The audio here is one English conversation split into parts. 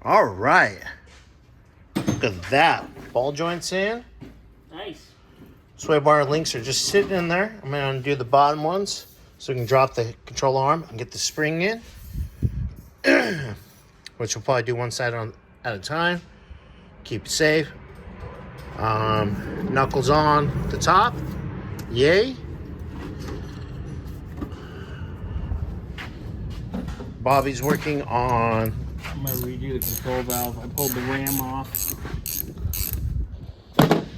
All right. Look at that. Ball joints in. Nice. Sway bar links are just sitting in there. I'm going to undo the bottom ones so we can drop the control arm and get the spring in. Which we'll probably do one side at a time. Keep it safe. Knuckles on the top. Yay. Bobby's working on... I'm going to redo the control valve. I pulled the ram off.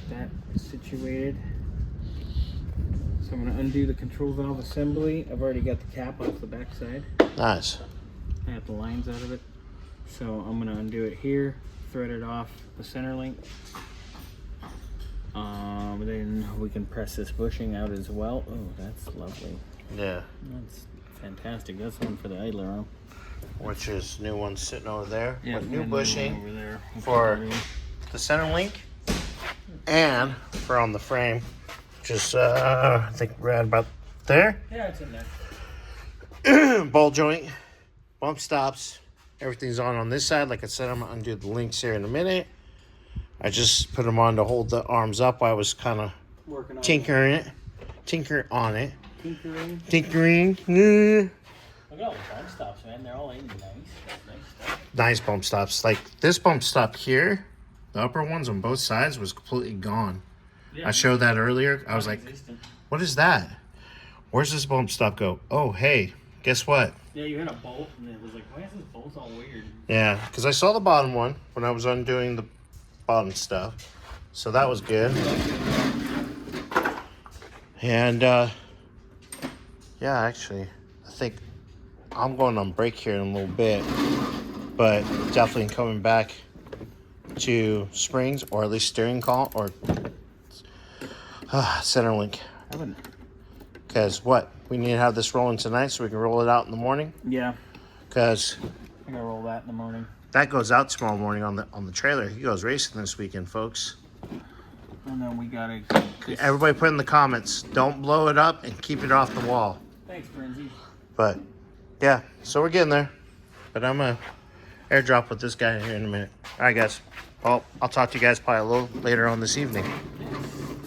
That is situated. So I'm going to undo the control valve assembly. I've already got the cap off the back side. Nice. I got the lines out of it. So I'm going to undo it here, thread it off the center link. Then we can press this bushing out as well. Oh, that's lovely. Yeah. That's fantastic. That's one for the idler arm. Which is new one sitting over there. Yeah, with new bushing over there for the center link and for on the frame. Just I think right about there. Yeah, it's in there. Ball joint, bump stops, everything's on this side. Like I said, I'm gonna undo the links here in a minute. I just put them on to hold the arms up. I was kind of tinkering on it. Tinkering. Look at all the bump stops, man. They're all in nice. Nice stuff. Nice bump stops. Like this bump stop here, the upper ones on both sides was completely gone. Yeah. I showed that earlier. I was like, what is that? Where's this bump stop go? Oh, hey, guess what? Yeah, you had a bolt and it was like, why is this bolt all weird? Yeah, because I saw the bottom one when I was undoing the bottom stuff. So that was good. And yeah, actually, I think I'm going on break here in a little bit, but definitely coming back to springs or at least steering column or center link. Because what? We need to have this rolling tonight so we can roll it out in the morning? Yeah. Because I'm gonna roll that in the morning. that goes out tomorrow morning on the trailer. He goes racing this weekend, folks. And then we gotta... Everybody put in the comments, don't blow it up and keep it off the wall. Thanks, Brinzy. But, yeah, so we're getting there. But I'm going to airdrop with this guy here in a minute. All right, guys. Well, I'll talk to you guys probably a little later on this evening.